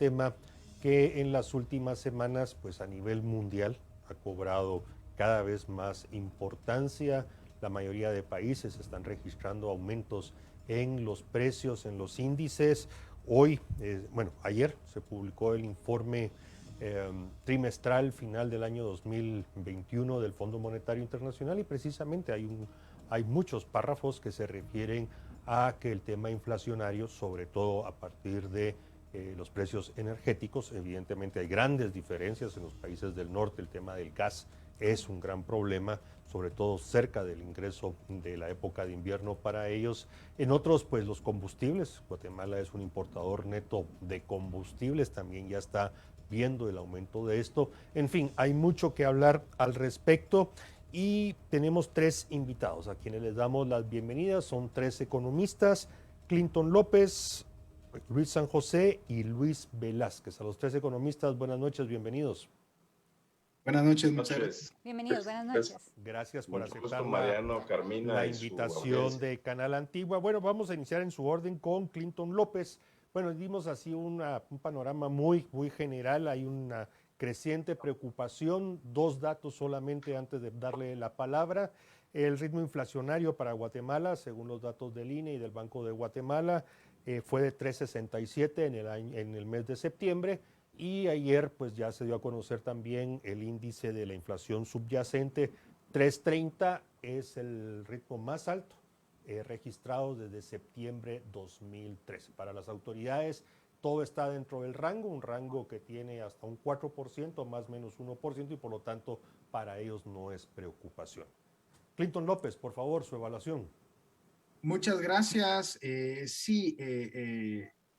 tema que en las últimas semanas, pues a nivel mundial, ha cobrado cada vez más importancia. La mayoría de países están registrando aumentos en los precios, en los índices. Hoy, ayer se publicó el informe trimestral final del año 2021 del Fondo Monetario Internacional y precisamente hay muchos párrafos que se refieren a que el tema inflacionario, sobre todo a partir de los precios energéticos, evidentemente hay grandes diferencias en los países del norte, el tema del gas es un gran problema, sobre todo cerca del ingreso de la época de invierno para ellos. En otros, pues los combustibles, Guatemala es un importador neto de combustibles, también ya está viendo el aumento de esto. En fin, hay mucho que hablar al respecto y tenemos tres invitados a quienes les damos las bienvenidas. Son tres economistas, Clinton López, Luis San José y Luis Velázquez. A los tres economistas, buenas noches, bienvenidos. Buenas noches, muchas gracias. Bienvenidos, buenas noches. Gracias por Mucho aceptar gusto, Mariano, Carmina la y su invitación audiencia. de Canal Antigua. Bueno, vamos a iniciar en su orden con Clinton López. Bueno, dimos así un panorama muy general, hay una creciente preocupación, dos datos solamente antes de darle la palabra. El ritmo inflacionario para Guatemala, según los datos del INE y del Banco de Guatemala, fue de 3,67 en el mes de septiembre, y ayer pues ya se dio a conocer también el índice de la inflación subyacente. 3,30 es el ritmo más alto registrado desde septiembre 2013. Para las autoridades todo está dentro del rango, un rango que tiene hasta un 4%, más o menos 1%, y por lo tanto para ellos no es preocupación. Clinton López, por favor, su evaluación. Muchas gracias. El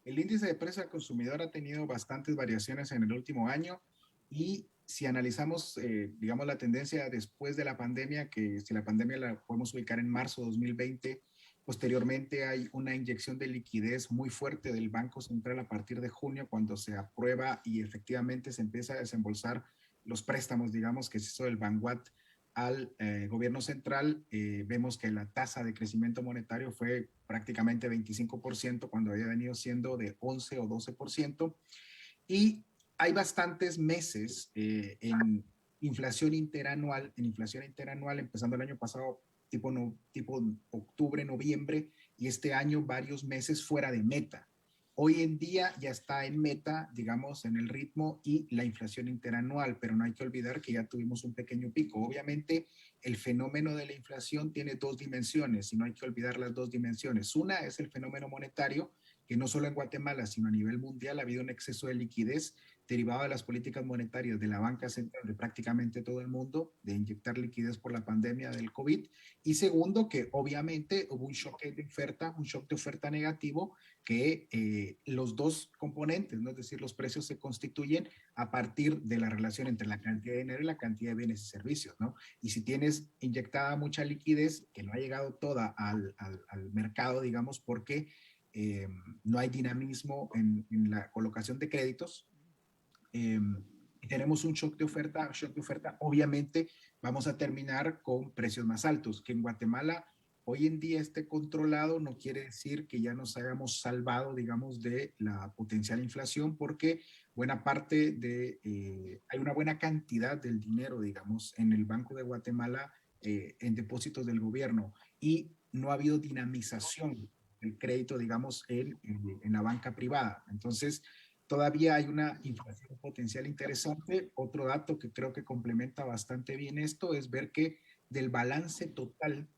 índice de precio al consumidor ha tenido bastantes variaciones en el último año y si analizamos, digamos, la tendencia después de la pandemia, que si la pandemia la podemos ubicar en marzo de 2020, posteriormente hay una inyección de liquidez muy fuerte del Banco Central a partir de junio, cuando se aprueba y efectivamente se empieza a desembolsar los préstamos, digamos, que es eso del Banguat al gobierno central. Vemos que la tasa de crecimiento monetario fue prácticamente 25% cuando había venido siendo de 11 o 12%. Y hay bastantes meses en inflación interanual, empezando el año pasado tipo octubre, noviembre, y este año varios meses fuera de meta. Hoy en día ya está en meta, digamos, en el ritmo y la inflación interanual, pero no hay que olvidar que ya tuvimos un pequeño pico. Obviamente, el fenómeno de la inflación tiene dos dimensiones y no hay que olvidar las dos dimensiones. Una es el fenómeno monetario, que no solo en Guatemala, sino a nivel mundial ha habido un exceso de liquidez derivado de las políticas monetarias de la banca central de prácticamente todo el mundo, de inyectar liquidez por la pandemia del COVID. Y segundo, que obviamente hubo un shock de oferta negativo, que los dos componentes, ¿no? Es decir, los precios se constituyen a partir de la relación entre la cantidad de dinero y la cantidad de bienes y servicios, ¿no? Y si tienes inyectada mucha liquidez, que no ha llegado toda al mercado, digamos, porque no hay dinamismo en la colocación de créditos, tenemos un shock de oferta, obviamente vamos a terminar con precios más altos. Que en Guatemala hoy en día esté controlado no quiere decir que ya nos hayamos salvado, digamos, de la potencial inflación, porque buena parte hay una buena cantidad del dinero, digamos, en el Banco de Guatemala, en depósitos del gobierno, y no ha habido dinamización del crédito, digamos, en la banca privada. Entonces, todavía hay una inflación potencial interesante. Otro dato que creo que complementa bastante bien esto es ver que del balance total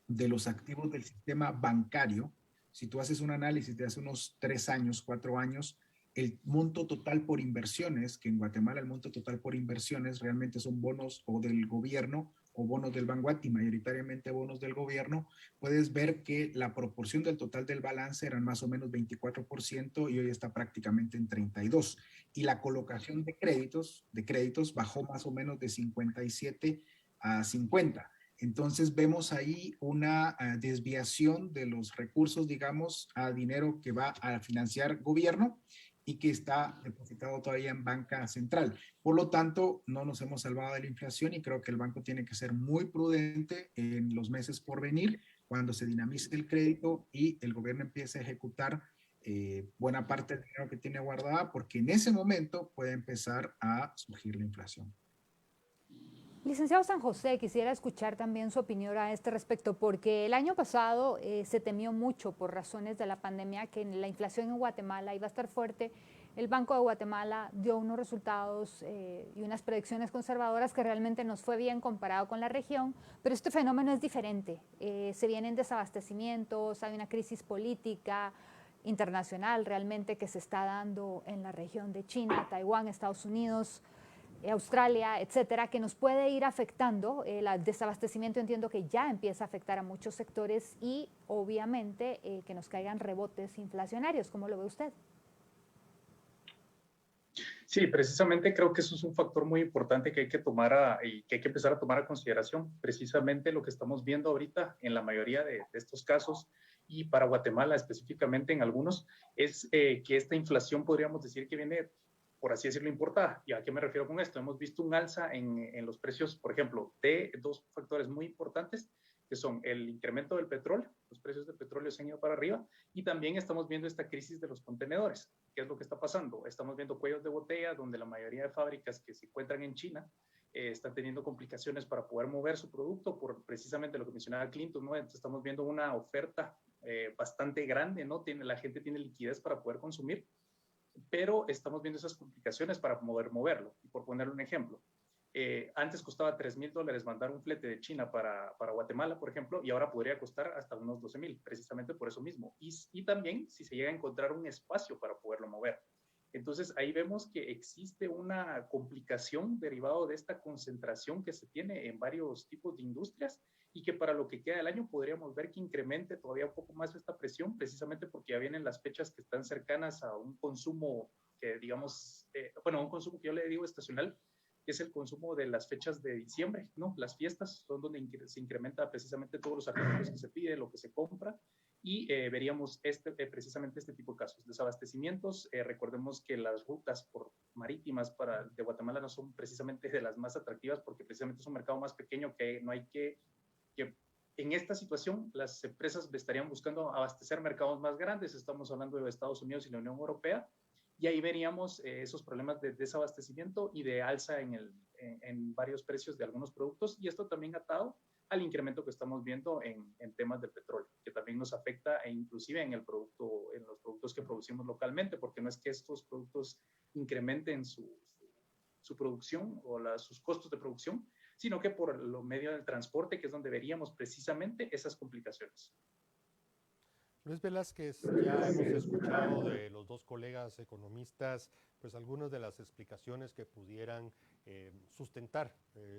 de los activos del sistema bancario, si tú haces un análisis de hace unos 3 años, 4 años, el monto total por inversiones, que en Guatemala el monto total por inversiones realmente son bonos o del gobierno o bonos del Banguat, y mayoritariamente bonos del gobierno, puedes ver que la proporción del total del balance eran más o menos 24% y hoy está prácticamente en 32%. Y la colocación de créditos bajó más o menos de 57 a 50. Entonces vemos ahí una desviación de los recursos, digamos, a dinero que va a financiar gobierno y que está depositado todavía en banca central. Por lo tanto, no nos hemos salvado de la inflación y creo que el banco tiene que ser muy prudente en los meses por venir, cuando se dinamice el crédito y el gobierno empiece a ejecutar buena parte del dinero que tiene guardada, porque en ese momento puede empezar a surgir la inflación. Licenciado San José, quisiera escuchar también su opinión a este respecto, porque el año pasado se temió mucho por razones de la pandemia que la inflación en Guatemala iba a estar fuerte. El Banco de Guatemala dio unos resultados y unas predicciones conservadoras que realmente nos fue bien comparado con la región, pero este fenómeno es diferente. Se vienen desabastecimientos, hay una crisis política internacional realmente que se está dando en la región de China, Taiwán, Estados Unidos, Australia, etcétera, que nos puede ir afectando. El desabastecimiento entiendo que ya empieza a afectar a muchos sectores y obviamente que nos caigan rebotes inflacionarios. ¿Cómo lo ve usted? Sí, precisamente creo que eso es un factor muy importante que hay que tomar y que hay que empezar a tomar a consideración. Precisamente lo que estamos viendo ahorita en la mayoría de estos casos y para Guatemala específicamente en algunos es que esta inflación podríamos decir que viene, por así decirlo, importada. ¿Y a qué me refiero con esto? Hemos visto un alza en los precios, por ejemplo, de dos factores muy importantes, que son el incremento del petróleo, los precios del petróleo se han ido para arriba, y también estamos viendo esta crisis de los contenedores. ¿Qué es lo que está pasando? Estamos viendo cuellos de botella donde la mayoría de fábricas que se encuentran en China están teniendo complicaciones para poder mover su producto por precisamente lo que mencionaba Clinton, ¿no? Entonces estamos viendo una oferta bastante grande, ¿no? La gente tiene liquidez para poder consumir, pero estamos viendo esas complicaciones para moverlo. Y por ponerle un ejemplo, antes costaba $3,000 mandar un flete de China para Guatemala, por ejemplo, y ahora podría costar hasta unos 12,000, precisamente por eso mismo. Y también si se llega a encontrar un espacio para poderlo mover. Entonces ahí vemos que existe una complicación derivado de esta concentración que se tiene en varios tipos de industrias y que para lo que queda del año podríamos ver que incremente todavía un poco más esta presión, precisamente porque ya vienen las fechas que están cercanas a un consumo que digamos, un consumo que yo le digo estacional, que es el consumo de las fechas de diciembre, ¿no? Las fiestas son donde se incrementa precisamente todos los artículos que se pide, lo que se compra, y veríamos precisamente este tipo de casos. Desabastecimientos, recordemos que las rutas marítimas de Guatemala no son precisamente de las más atractivas porque precisamente es un mercado más pequeño que no hay que en esta situación las empresas estarían buscando abastecer mercados más grandes, estamos hablando de Estados Unidos y la Unión Europea, y ahí veríamos esos problemas de desabastecimiento y de alza en varios precios de algunos productos, y esto también atado al incremento que estamos viendo en temas del petróleo, que también nos afecta e inclusive en los productos que producimos localmente, porque no es que estos productos incrementen su producción o sus costos de producción, sino que por los medios del transporte, que es donde veríamos precisamente esas complicaciones. Luis Velázquez, ya hemos escuchado de los dos colegas economistas, pues algunas de las explicaciones que pudieran sustentar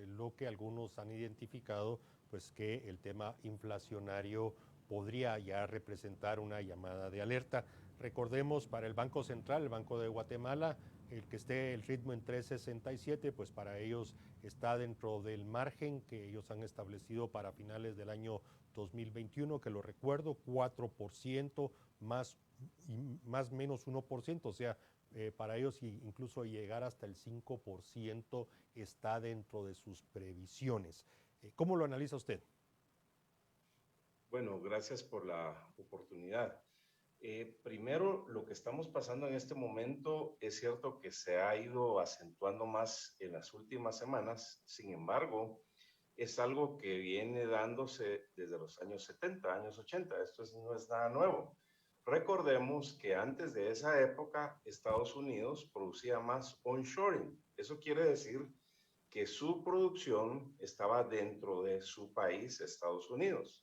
lo que algunos han identificado, pues que el tema inflacionario podría ya representar una llamada de alerta. Recordemos, para el Banco Central, el Banco de Guatemala, el que esté el ritmo en 3,67, pues para ellos está dentro del margen que ellos han establecido para finales del año 2021, que lo recuerdo, 4% más menos 1%, o sea, para ellos incluso llegar hasta el 5% está dentro de sus previsiones. ¿Cómo lo analiza usted? Bueno, gracias por la oportunidad. Primero, lo que estamos pasando en este momento es cierto que se ha ido acentuando más en las últimas semanas, sin embargo, es algo que viene dándose desde los años 70, años 80. Esto no es nada nuevo. Recordemos que antes de esa época, Estados Unidos producía más onshoring. Eso quiere decir que su producción estaba dentro de su país, Estados Unidos.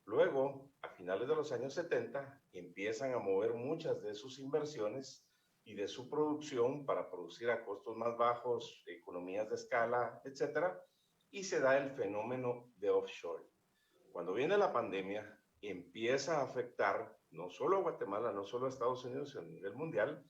Luego, a finales de los años 70, empiezan a mover muchas de sus inversiones y de su producción para producir a costos más bajos, economías de escala, etcétera, y se da el fenómeno de offshore. Cuando viene la pandemia, empieza a afectar no solo a Guatemala, no solo a Estados Unidos, sino a nivel mundial,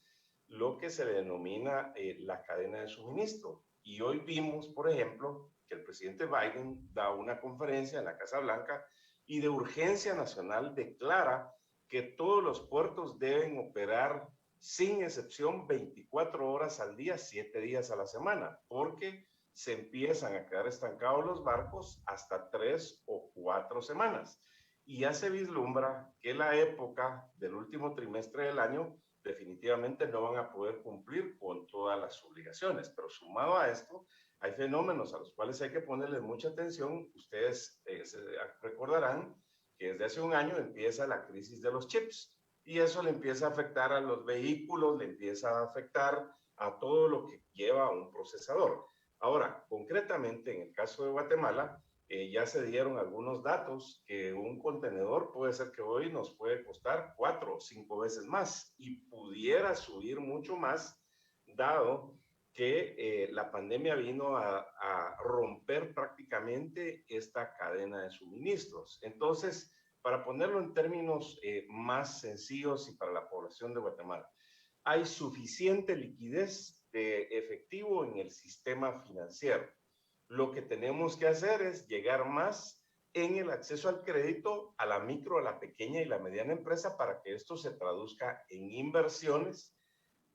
lo que se denomina la cadena de suministro. Y hoy vimos, por ejemplo, que el presidente Biden da una conferencia en la Casa Blanca y de urgencia nacional declara que todos los puertos deben operar sin excepción 24 horas al día, 7 días a la semana, porque se empiezan a quedar estancados los barcos hasta 3 o 4 semanas. y ya se vislumbra que la época del último trimestre del año definitivamente no van a poder cumplir con todas las obligaciones. Pero sumado a esto, hay fenómenos a los cuales hay que ponerles mucha atención. Ustedes recordarán que desde hace un año empieza la crisis de los chips y eso le empieza a afectar a los vehículos, le empieza a afectar a todo lo que lleva un procesador. Ahora, concretamente en el caso de Guatemala, ya se dieron algunos datos que un contenedor puede ser que hoy nos puede costar 4 o 5 veces más y pudiera subir mucho más, dado que la pandemia vino a romper prácticamente esta cadena de suministros. Entonces, para ponerlo en términos más sencillos y para la población de Guatemala, hay suficiente liquidez de efectivo en el sistema financiero. Lo que tenemos que hacer es llegar más en el acceso al crédito a la micro, a la pequeña y la mediana empresa para que esto se traduzca en inversiones.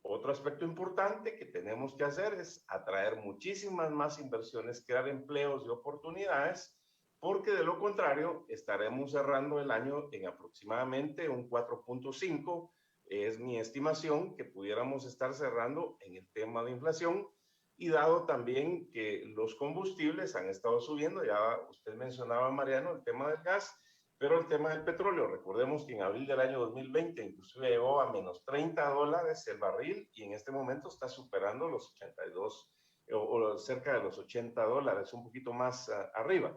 Otro aspecto importante que tenemos que hacer es atraer muchísimas más inversiones, crear empleos y oportunidades, porque de lo contrario estaremos cerrando el año en aproximadamente un 4.5, es mi estimación que pudiéramos estar cerrando en el tema de inflación. Y dado también que los combustibles han estado subiendo, ya usted mencionaba, Mariano, el tema del gas, pero el tema del petróleo, recordemos que en abril del año 2020 inclusive llegó a menos $30 el barril y en este momento está superando los 82 o cerca de los $80, un poquito más arriba.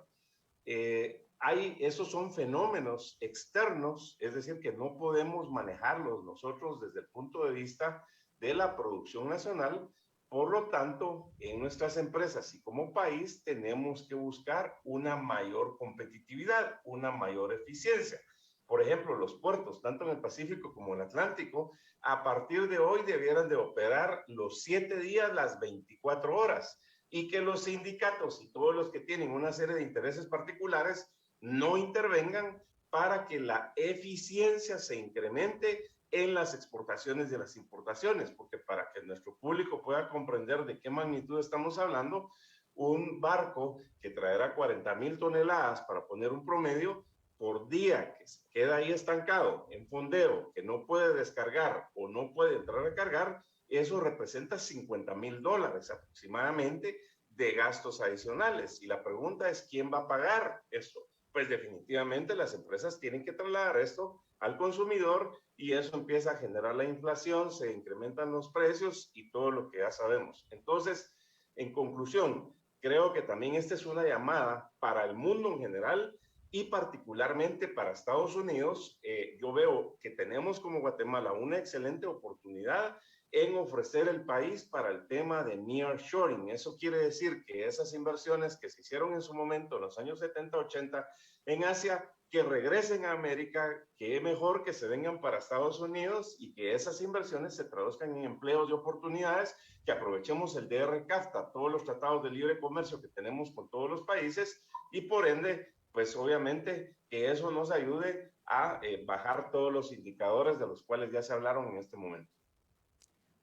Esos son fenómenos externos, es decir, que no podemos manejarlos nosotros desde el punto de vista de la producción nacional. Por lo tanto, en nuestras empresas y como país tenemos que buscar una mayor competitividad, una mayor eficiencia. Por ejemplo, los puertos, tanto en el Pacífico como en el Atlántico, a partir de hoy debieran de operar los 7 días, las 24 horas, y que los sindicatos y todos los que tienen una serie de intereses particulares no intervengan para que la eficiencia se incremente en las exportaciones y las importaciones, porque para que nuestro público pueda comprender de qué magnitud estamos hablando, un barco que traerá 40,000 toneladas, para poner un promedio, por día que se queda ahí estancado en fondeo, que no puede descargar o no puede entrar a cargar, eso representa $50,000 aproximadamente de gastos adicionales. Y la pregunta es, ¿quién va a pagar esto? Pues definitivamente las empresas tienen que trasladar esto al consumidor y eso empieza a generar la inflación, se incrementan los precios y todo lo que ya sabemos. Entonces, en conclusión, creo que también esta es una llamada para el mundo en general y particularmente para Estados Unidos. Yo veo que tenemos como Guatemala una excelente oportunidad en ofrecer el país para el tema de nearshoring. Eso quiere decir que esas inversiones que se hicieron en su momento, en los años 70, 80, en Asia, que regresen a América, que es mejor que se vengan para Estados Unidos y que esas inversiones se traduzcan en empleos y oportunidades, que aprovechemos el DR-CAFTA, todos los tratados de libre comercio que tenemos con todos los países y por ende, pues obviamente que eso nos ayude a bajar todos los indicadores de los cuales ya se hablaron en este momento.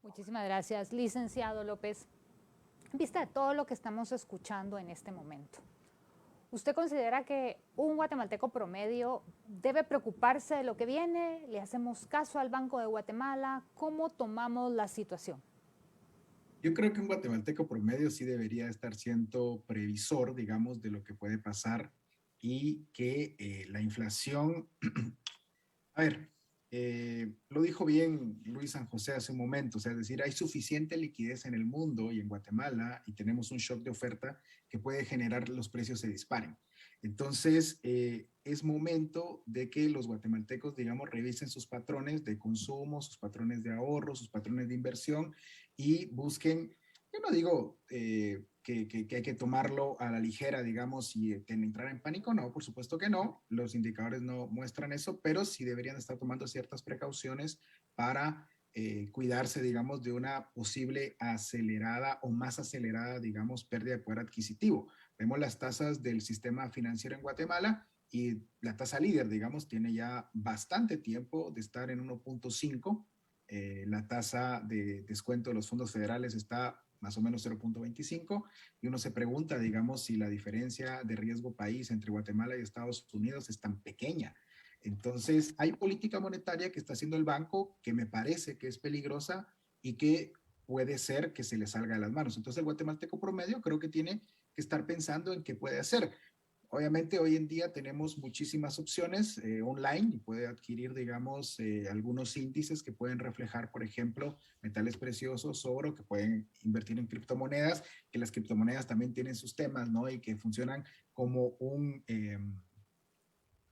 Muchísimas gracias, licenciado López. En vista de todo lo que estamos escuchando en este momento, ¿usted considera que un guatemalteco promedio debe preocuparse de lo que viene? ¿Le hacemos caso al Banco de Guatemala? ¿Cómo tomamos la situación? Yo creo que un guatemalteco promedio sí debería estar siendo previsor, digamos, de lo que puede pasar y que la inflación... A ver, lo dijo bien Luis San José hace un momento, o sea, es decir, hay suficiente liquidez en el mundo y en Guatemala y tenemos un shock de oferta que puede generar los precios se disparen. Entonces, es momento de que los guatemaltecos, digamos, revisen sus patrones de consumo, sus patrones de ahorro, sus patrones de inversión y busquen, yo no digo que hay que tomarlo a la ligera, digamos, y entrar en pánico, no, por supuesto que no, los indicadores no muestran eso, pero sí deberían estar tomando ciertas precauciones para cuidarse, digamos, de una posible acelerada o más acelerada, digamos, pérdida de poder adquisitivo. Vemos las tasas del sistema financiero en Guatemala y la tasa líder, digamos, tiene ya bastante tiempo de estar en 1.5. La tasa de descuento de los fondos federales está más o menos 0.25, y uno se pregunta, digamos, si la diferencia de riesgo país entre Guatemala y Estados Unidos es tan pequeña. Entonces, hay política monetaria que está haciendo el banco que me parece que es peligrosa y que puede ser que se le salga de las manos. Entonces, el guatemalteco promedio creo que tiene que estar pensando en qué puede hacer. Obviamente, hoy en día tenemos muchísimas opciones online y puede adquirir, digamos, algunos índices que pueden reflejar, por ejemplo, metales preciosos, oro, que pueden invertir en criptomonedas, que las criptomonedas también tienen sus temas, ¿no? Y que funcionan como un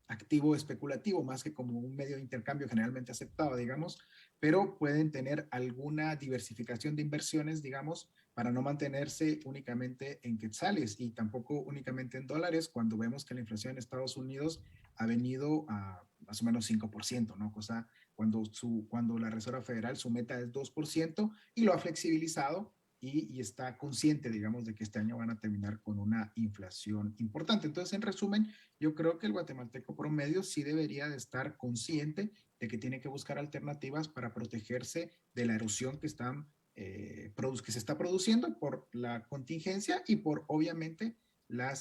activo especulativo, más que como un medio de intercambio generalmente aceptado, digamos, pero pueden tener alguna diversificación de inversiones, digamos, para no mantenerse únicamente en quetzales y tampoco únicamente en dólares, cuando vemos que la inflación en Estados Unidos ha venido a más o menos 5%, ¿no? Cosa cuando la Reserva Federal, su meta es 2% y lo ha flexibilizado y está consciente, digamos, de que este año van a terminar con una inflación importante. Entonces, en resumen, yo creo que el guatemalteco promedio sí debería de estar consciente de que tiene que buscar alternativas para protegerse de la erosión que se está produciendo por la contingencia y por, obviamente, la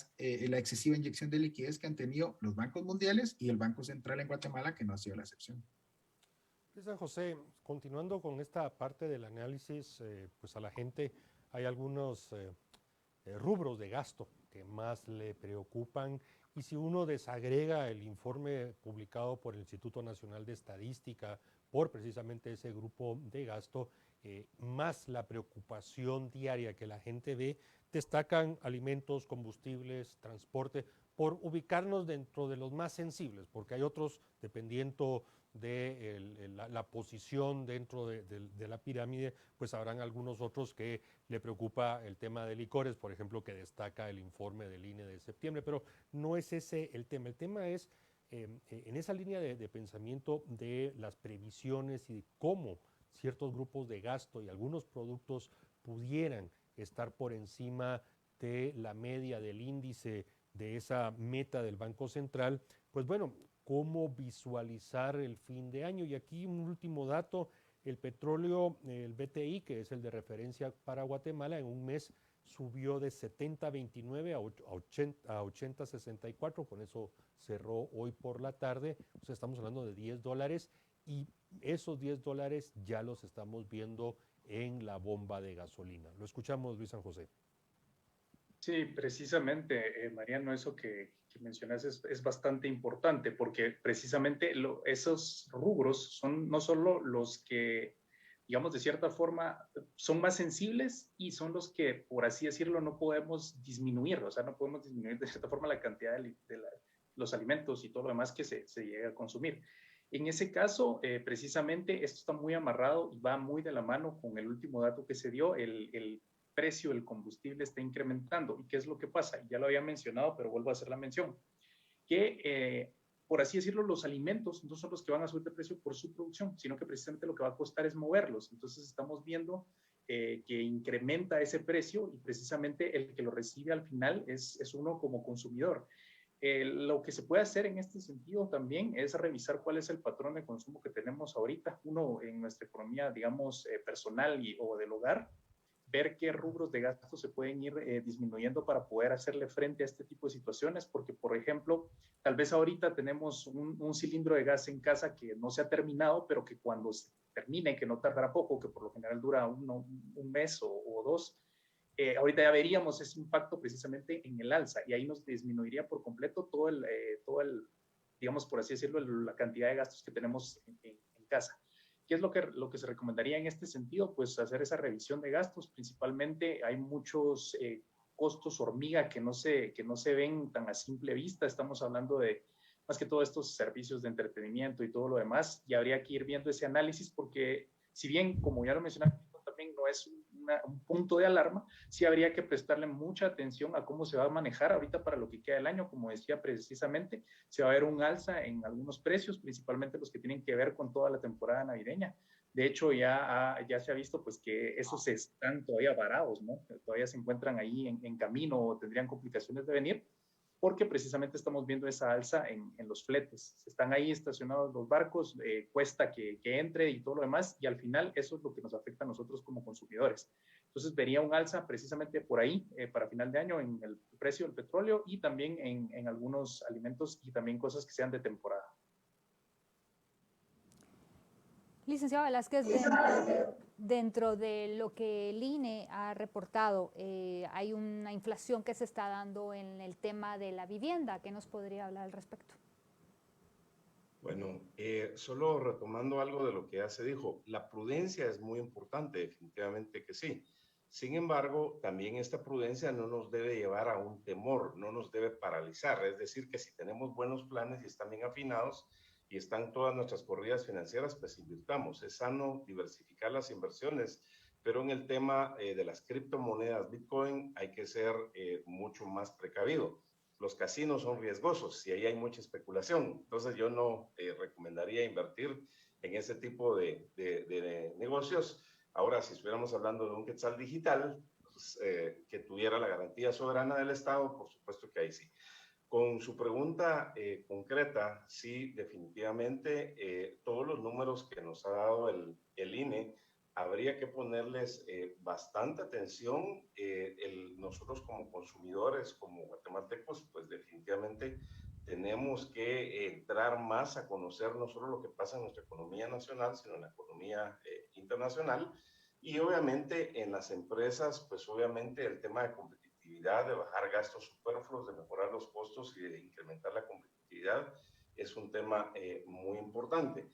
excesiva inyección de liquidez que han tenido los bancos mundiales y el Banco Central en Guatemala, que no ha sido la excepción. San José, continuando con esta parte del análisis, pues a la gente hay algunos rubros de gasto que más le preocupan, y si uno desagrega el informe publicado por el Instituto Nacional de Estadística por precisamente ese grupo de gasto, más la preocupación diaria que la gente ve, destacan alimentos, combustibles, transporte, por ubicarnos dentro de los más sensibles, porque hay otros, dependiendo de la posición dentro de la pirámide, pues habrán algunos otros que le preocupa el tema de licores, por ejemplo, que destaca el informe del INE de septiembre, pero no es ese el tema. El tema es en esa línea de pensamiento de las previsiones y de cómo ciertos grupos de gasto y algunos productos pudieran estar por encima de la media del índice de esa meta del Banco Central, pues bueno, cómo visualizar el fin de año. Y aquí un último dato, el petróleo, el BTI, que es el de referencia para Guatemala, en un mes subió de 70.29 a 80.64, con eso cerró hoy por la tarde, o sea, estamos hablando de $10, y esos $10 ya los estamos viendo en la bomba de gasolina. Lo escuchamos, Luis San José. Sí, precisamente, Mariano, eso que mencionas es bastante importante, porque precisamente esos rubros son no solo los que, digamos, de cierta forma son más sensibles y son los que, por así decirlo, no podemos disminuir, o sea, no podemos disminuir de cierta forma la cantidad de los alimentos y todo lo demás que se llega a consumir. En ese caso, precisamente, esto está muy amarrado y va muy de la mano con el último dato que se dio, el precio del combustible está incrementando. ¿Y qué es lo que pasa? Ya lo había mencionado, pero vuelvo a hacer la mención, que por así decirlo, los alimentos no son los que van a subir de precio por su producción, sino que precisamente lo que va a costar es moverlos. Entonces estamos viendo que incrementa ese precio y precisamente el que lo recibe al final es uno como consumidor. Lo que se puede hacer en este sentido también es revisar cuál es el patrón de consumo que tenemos ahorita, uno en nuestra economía, digamos, personal o del hogar, ver qué rubros de gasto se pueden ir disminuyendo para poder hacerle frente a este tipo de situaciones, porque, por ejemplo, tal vez ahorita tenemos un cilindro de gas en casa que no se ha terminado, pero que cuando se termine, que no tardará poco, que por lo general dura un mes o dos, ahorita ya veríamos ese impacto precisamente en el alza, y ahí nos disminuiría por completo todo el digamos, por así decirlo, la cantidad de gastos que tenemos en casa. ¿Qué es lo que se recomendaría en este sentido? Pues hacer esa revisión de gastos. Principalmente hay muchos costos hormiga que no se ven tan a simple vista. Estamos hablando de más que todo estos servicios de entretenimiento y todo lo demás, y habría que ir viendo ese análisis porque si bien, como ya lo mencioné, también no es un punto de alarma, sí habría que prestarle mucha atención a cómo se va a manejar ahorita para lo que queda del año. Como decía precisamente, se va a ver un alza en algunos precios, principalmente los que tienen que ver con toda la temporada navideña. De hecho, ya se ha visto pues que esos están todavía varados, ¿no? Todavía se encuentran ahí en camino o tendrían complicaciones de venir, porque precisamente estamos viendo esa alza en los fletes. Están ahí estacionados los barcos, cuesta que entre y todo lo demás, y al final eso es lo que nos afecta a nosotros como consumidores. Entonces vería un alza precisamente por ahí para final de año en el precio del petróleo y también en algunos alimentos y también cosas que sean de temporada. Licenciado Velázquez, dentro de lo que el INE ha reportado, hay una inflación que se está dando en el tema de la vivienda. ¿Qué nos podría hablar al respecto? Bueno, solo retomando algo de lo que ya se dijo, la prudencia es muy importante, definitivamente que sí. Sin embargo, también esta prudencia no nos debe llevar a un temor, no nos debe paralizar. Es decir, que si tenemos buenos planes y están bien afinados y están todas nuestras corridas financieras, pues invirtamos. Es sano diversificar las inversiones, pero en el tema de las criptomonedas Bitcoin hay que ser mucho más precavido. Los casinos son riesgosos y ahí hay mucha especulación. Entonces yo no recomendaría invertir en ese tipo de negocios. Ahora, si estuviéramos hablando de un quetzal digital, pues, que tuviera la garantía soberana del Estado, por supuesto que ahí sí. Con su pregunta concreta, sí, definitivamente todos los números que nos ha dado el INE, habría que ponerles bastante atención. Nosotros como consumidores, como guatemaltecos, pues definitivamente tenemos que entrar más a conocer no solo lo que pasa en nuestra economía nacional, sino en la economía internacional. Y obviamente en las empresas, pues obviamente el tema de competitividad, de bajar gastos superfluos, de mejorar los costos y de incrementar la competitividad es un tema muy importante.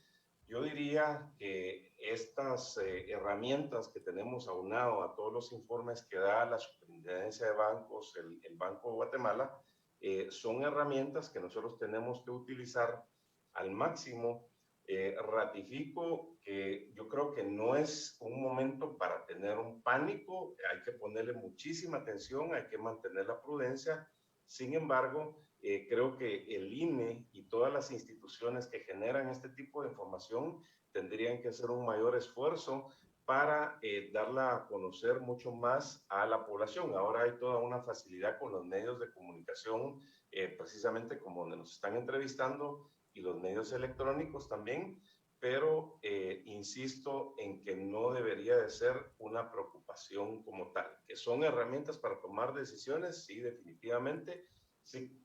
Yo diría que estas herramientas que tenemos aunado a todos los informes que da la Superintendencia de Bancos, el Banco de Guatemala, son herramientas que nosotros tenemos que utilizar al máximo. Ratifico que yo creo que no es un momento para tener un pánico, hay que ponerle muchísima atención, hay que mantener la prudencia. Sin embargo, creo que el INE y todas las instituciones que generan este tipo de información tendrían que hacer un mayor esfuerzo para darla a conocer mucho más a la población. Ahora hay toda una facilidad con los medios de comunicación, precisamente como donde nos están entrevistando, y los medios electrónicos también, pero insisto en que no debería de ser una preocupación como tal, que son herramientas para tomar decisiones, sí, definitivamente, sí.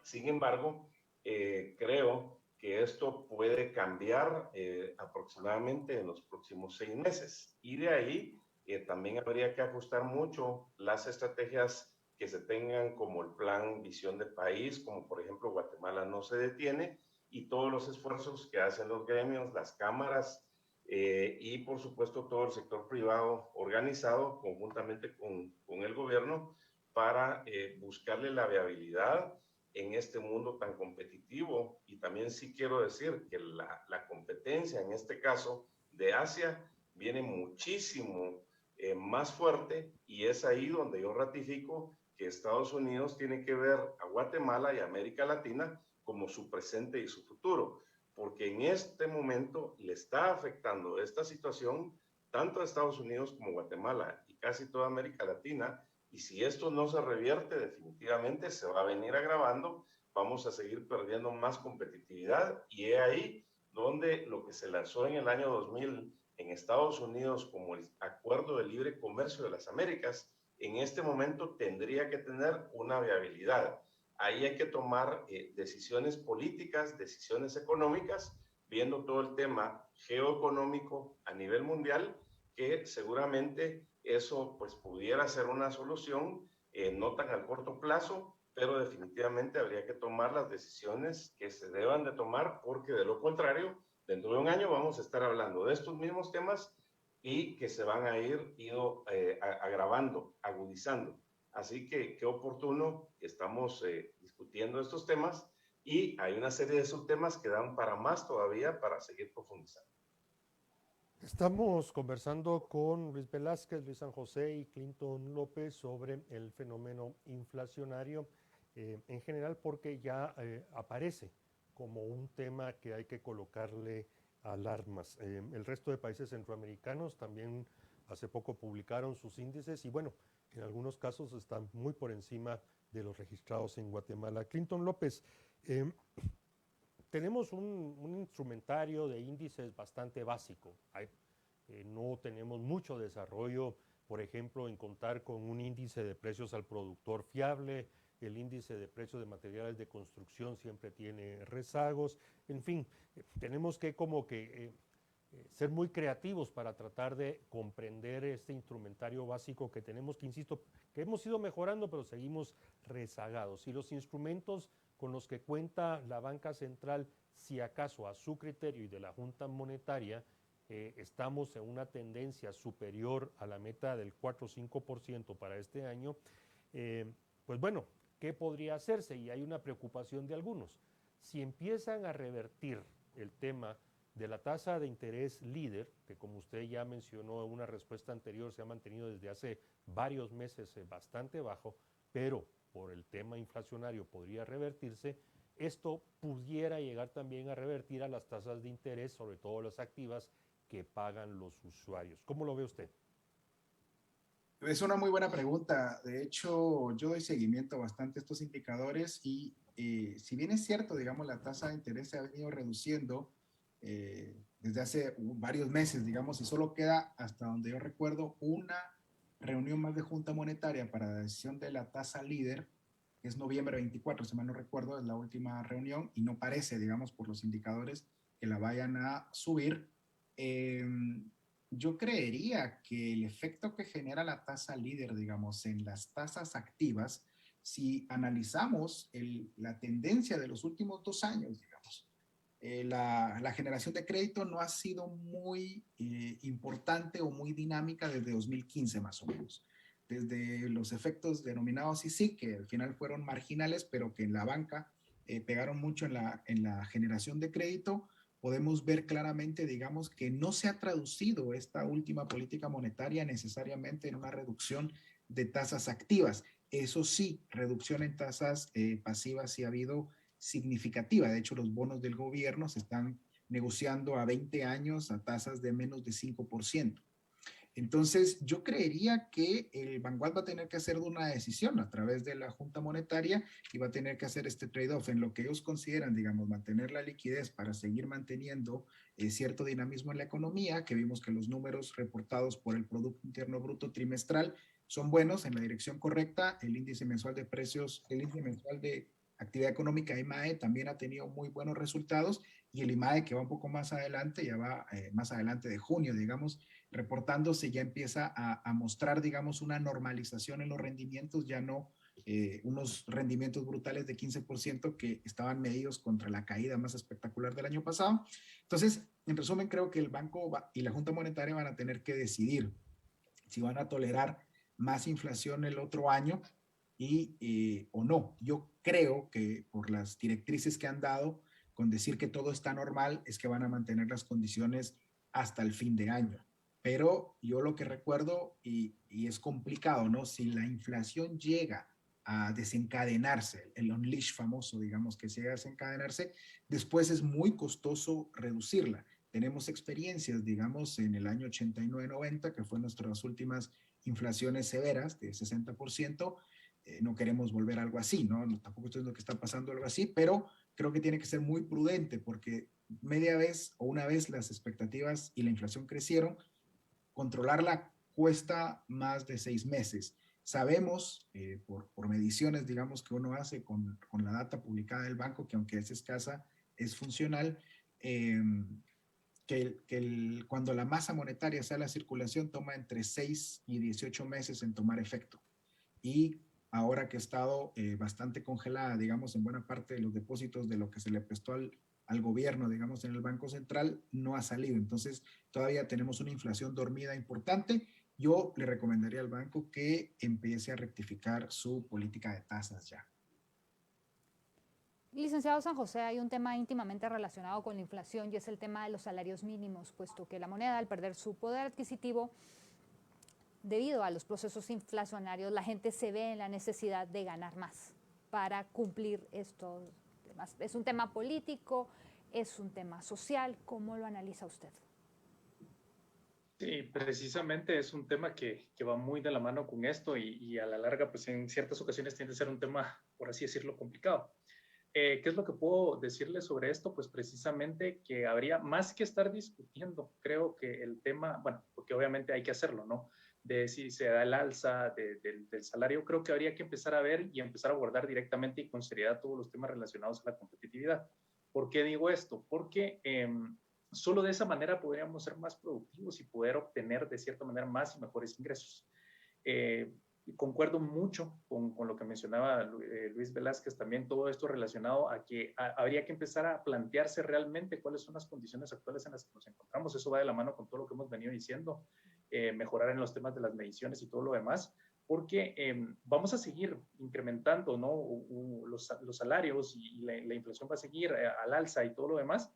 Sin embargo, creo que esto puede cambiar aproximadamente en los próximos 6 meses. Y de ahí también habría que ajustar mucho las estrategias que se tengan, como el plan Visión de País, como por ejemplo Guatemala no se detiene, y todos los esfuerzos que hacen los gremios, las cámaras y por supuesto todo el sector privado organizado conjuntamente con el gobierno para buscarle la viabilidad en este mundo tan competitivo. Y también sí quiero decir que la competencia en este caso de Asia viene muchísimo más fuerte, y es ahí donde yo ratifico que Estados Unidos tiene que ver a Guatemala y a América Latina como su presente y su futuro, porque en este momento le está afectando esta situación tanto a Estados Unidos como Guatemala y casi toda América Latina. Y si esto no se revierte, definitivamente se va a venir agravando, vamos a seguir perdiendo más competitividad, y es ahí donde lo que se lanzó en el año 2000 en Estados Unidos como el Acuerdo de Libre Comercio de las Américas, en este momento tendría que tener una viabilidad. Ahí hay que tomar decisiones políticas, decisiones económicas, viendo todo el tema geoeconómico a nivel mundial, que seguramente eso pues pudiera ser una solución, no tan al corto plazo, pero definitivamente habría que tomar las decisiones que se deban de tomar, porque de lo contrario, dentro de un año vamos a estar hablando de estos mismos temas y que se van a ir agravando, agudizando. Así que qué oportuno que estamos discutiendo estos temas, y hay una serie de subtemas que dan para más todavía para seguir profundizando. Estamos conversando con Luis Velázquez, Luis San José y Clinton López sobre el fenómeno inflacionario en general, porque ya aparece como un tema que hay que colocarle alarmas. El resto de países centroamericanos también hace poco publicaron sus índices y bueno, en algunos casos están muy por encima de los registrados en Guatemala. Clinton López, tenemos un instrumentario de índices bastante básico. No tenemos mucho desarrollo, por ejemplo, en contar con un índice de precios al productor fiable. El índice de precios de materiales de construcción siempre tiene rezagos. En fin, tenemos que como que ser muy creativos para tratar de comprender este instrumentario básico que tenemos, que insisto, que hemos ido mejorando, pero seguimos rezagados. Y los instrumentos con los que cuenta la banca central, si acaso a su criterio y de la Junta Monetaria, estamos en una tendencia superior a la meta del 4 o 5% para este año, pues bueno, ¿qué podría hacerse? Y hay una preocupación de algunos. Si empiezan a revertir el tema de la tasa de interés líder, que como usted ya mencionó en una respuesta anterior, se ha mantenido desde hace varios meses bastante bajo, pero por el tema inflacionario podría revertirse, esto pudiera llegar también a revertir a las tasas de interés, sobre todo las activas, que pagan los usuarios. ¿Cómo lo ve usted? Es una muy buena pregunta. De hecho, yo doy seguimiento bastante a estos indicadores y si bien es cierto, digamos, la tasa de interés se ha venido reduciendo desde hace varios meses, digamos, y solo queda, hasta donde yo recuerdo, una reunión más de Junta Monetaria para la decisión de la tasa líder, que es noviembre 24, si mal no recuerdo, es la última reunión y no parece, digamos, por los indicadores que la vayan a subir. Eh, yo creería que el efecto que genera la tasa líder, digamos, en las tasas activas, si analizamos la tendencia de los últimos 2 años, digamos, la generación de crédito no ha sido muy importante o muy dinámica desde 2015 más o menos. Desde los efectos denominados ISIC, que al final fueron marginales, pero que en la banca pegaron mucho en la generación de crédito, podemos ver claramente, digamos, que no se ha traducido esta última política monetaria necesariamente en una reducción de tasas activas. Eso sí, reducción en tasas pasivas sí ha habido significativa. De hecho, los bonos del gobierno se están negociando a 20 años a tasas de menos de 5%. Entonces, yo creería que el Bangual va a tener que hacer una decisión a través de la Junta Monetaria y va a tener que hacer este trade-off en lo que ellos consideran, digamos, mantener la liquidez para seguir manteniendo cierto dinamismo en la economía, que vimos que los números reportados por el Producto Interno Bruto trimestral son buenos, en la dirección correcta. El índice mensual de precios, el índice mensual de actividad económica IMAE también ha tenido muy buenos resultados y el IMAE que va un poco más adelante, ya va más adelante de junio, digamos, reportándose ya empieza a mostrar, digamos, una normalización en los rendimientos, ya no unos rendimientos brutales de 15% que estaban medidos contra la caída más espectacular del año pasado. Entonces, en resumen, creo que el banco y la Junta Monetaria van a tener que decidir si van a tolerar más inflación el otro año o no. Yo creo que por las directrices que han dado, con decir que todo está normal, es que van a mantener las condiciones hasta el fin de año. Pero yo lo que recuerdo, y es complicado, ¿no? Si la inflación llega a desencadenarse, el unleash famoso, digamos, que llega a desencadenarse, después es muy costoso reducirla. Tenemos experiencias, digamos, en el año 89-90, que fue nuestras últimas inflaciones severas de 60%. No queremos volver a algo así, ¿no? Tampoco estoy diciendo que está pasando algo así, pero creo que tiene que ser muy prudente porque media vez o una vez las expectativas y la inflación crecieron, controlarla cuesta más de 6 meses. Sabemos por mediciones, digamos, que uno hace con la data publicada del banco, que aunque es escasa, es funcional, cuando la masa monetaria sale a circulación toma entre 6 y 18 meses en tomar efecto. Y ahora que ha estado bastante congelada, digamos, en buena parte de los depósitos de lo que se le prestó al gobierno, digamos, en el Banco Central, no ha salido. Entonces, todavía tenemos una inflación dormida importante. Yo le recomendaría al banco que empiece a rectificar su política de tasas ya. Licenciado San José, hay un tema íntimamente relacionado con la inflación y es el tema de los salarios mínimos, puesto que la moneda, al perder su poder adquisitivo, debido a los procesos inflacionarios, la gente se ve en la necesidad de ganar más para cumplir estos temas. Es un tema político, es un tema social. ¿Cómo lo analiza usted? Sí, precisamente es un tema que va muy de la mano con esto y a la larga, pues en ciertas ocasiones tiende a ser un tema, por así decirlo, complicado. ¿Qué es lo que puedo decirle sobre esto? Pues precisamente que habría más que estar discutiendo, creo que el tema, bueno, porque obviamente hay que hacerlo, ¿no? De si se da el alza del salario, creo que habría que empezar a ver y empezar a abordar directamente y con seriedad todos los temas relacionados a la competitividad. ¿Por qué digo esto? Porque Solo de esa manera podríamos ser más productivos y poder obtener de cierta manera más y mejores ingresos. Concuerdo mucho con lo que mencionaba Luis Velázquez, también todo esto relacionado a que habría que empezar a plantearse realmente cuáles son las condiciones actuales en las que nos encontramos. Eso va de la mano con todo lo que hemos venido diciendo, mejorar en los temas de las mediciones y todo lo demás, porque vamos a seguir incrementando, ¿no? Los salarios y la inflación va a seguir al alza y todo lo demás.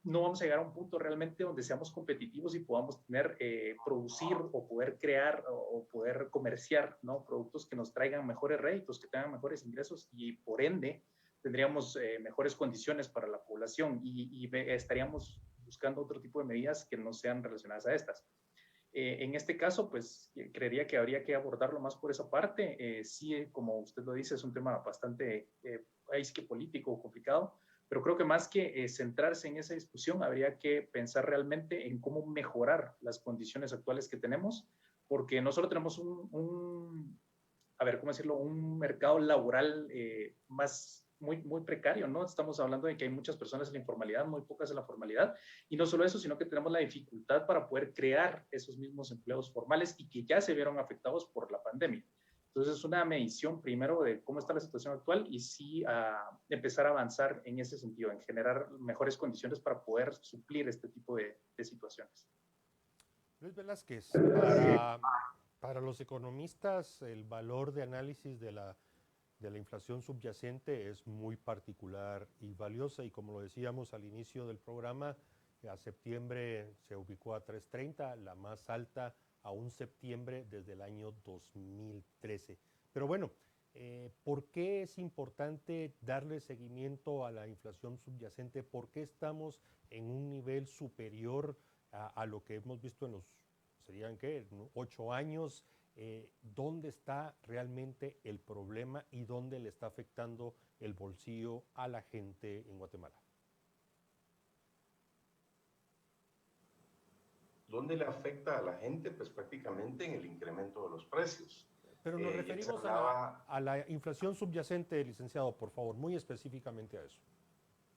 No vamos a llegar a un punto realmente donde seamos competitivos y podamos tener, producir o poder crear o poder comerciar, ¿no? Productos que nos traigan mejores réditos, que tengan mejores ingresos y por ende tendríamos mejores condiciones para la población y estaríamos buscando otro tipo de medidas que no sean relacionadas a estas. En este caso, pues creería que habría que abordarlo más por esa parte. Sí, como usted lo dice, es un tema bastante, ahí sí que político, complicado, pero creo que más que centrarse en esa discusión, habría que pensar realmente en cómo mejorar las condiciones actuales que tenemos, porque no solo tenemos a ver, ¿cómo decirlo? Un mercado laboral muy precario, ¿no? Estamos hablando de que hay muchas personas en la informalidad, muy pocas en la formalidad, y no solo eso, sino que tenemos la dificultad para poder crear esos mismos empleos formales y que ya se vieron afectados por la pandemia. Entonces, es una medición primero de cómo está la situación actual y sí empezar a avanzar en ese sentido, en generar mejores condiciones para poder suplir este tipo de situaciones. Luis Velázquez, para los economistas, el valor de análisis de la inflación subyacente es muy particular y valiosa, y como lo decíamos al inicio del programa, a septiembre se ubicó a 3.30, la más alta a un septiembre desde el año 2013. Pero bueno, ¿por qué es importante darle seguimiento a la inflación subyacente? ¿Por qué estamos en un nivel superior a lo que hemos visto en los, serían qué, 8 años? ¿Dónde está realmente el problema y dónde le está afectando el bolsillo a la gente en Guatemala? ¿Dónde le afecta a la gente? Pues prácticamente en el incremento de los precios. Pero nos referimos a la inflación subyacente, licenciado, por favor, muy específicamente a eso.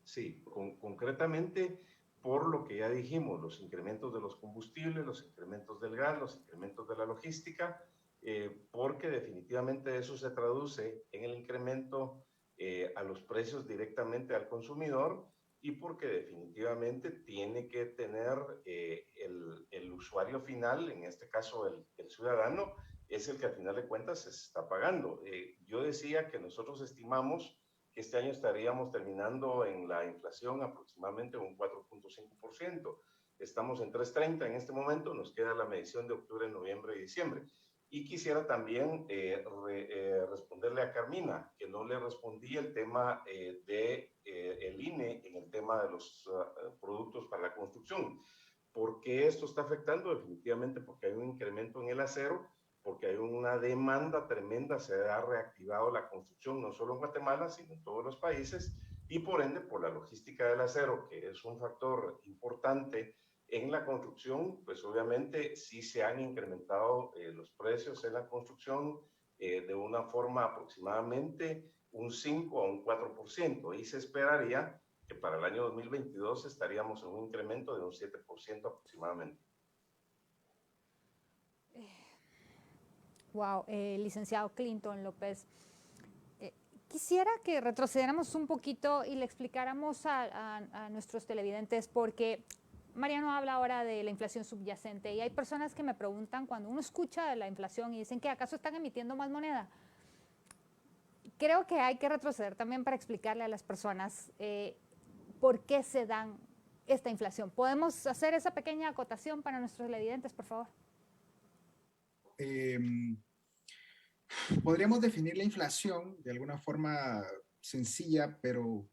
Sí, concretamente por lo que ya dijimos, los incrementos de los combustibles, los incrementos del gas, los incrementos de la logística, porque definitivamente eso se traduce en el incremento a los precios directamente al consumidor, y porque definitivamente tiene que tener el usuario final, en este caso el ciudadano, es el que al final de cuentas se está pagando. Yo decía que nosotros estimamos que este año estaríamos terminando en la inflación aproximadamente un 4.5%. Estamos en 3.30 en este momento, nos queda la medición de octubre, noviembre y diciembre. Y quisiera también responderle a Carmina, que no le respondí el tema del INE en el tema de los productos para la construcción. ¿Por qué esto está afectando? Definitivamente porque hay un incremento en el acero, porque hay una demanda tremenda, se ha reactivado la construcción no solo en Guatemala, sino en todos los países, y por ende por la logística del acero, que es un factor importante en la construcción, pues obviamente sí se han incrementado los precios en la construcción de una forma aproximadamente un 5 a un 4%, y se esperaría que para el año 2022 estaríamos en un incremento de un 7% aproximadamente. Wow, licenciado Clinton López, quisiera que retrocediéramos un poquito y le explicáramos a nuestros televidentes, porque Mariano habla ahora de la inflación subyacente y hay personas que me preguntan cuando uno escucha de la inflación y dicen que acaso están emitiendo más moneda. Creo que hay que retroceder también para explicarle a las personas por qué se dan esta inflación. ¿Podemos hacer esa pequeña acotación para nuestros televidentes, por favor? Podríamos definir la inflación de alguna forma sencilla, pero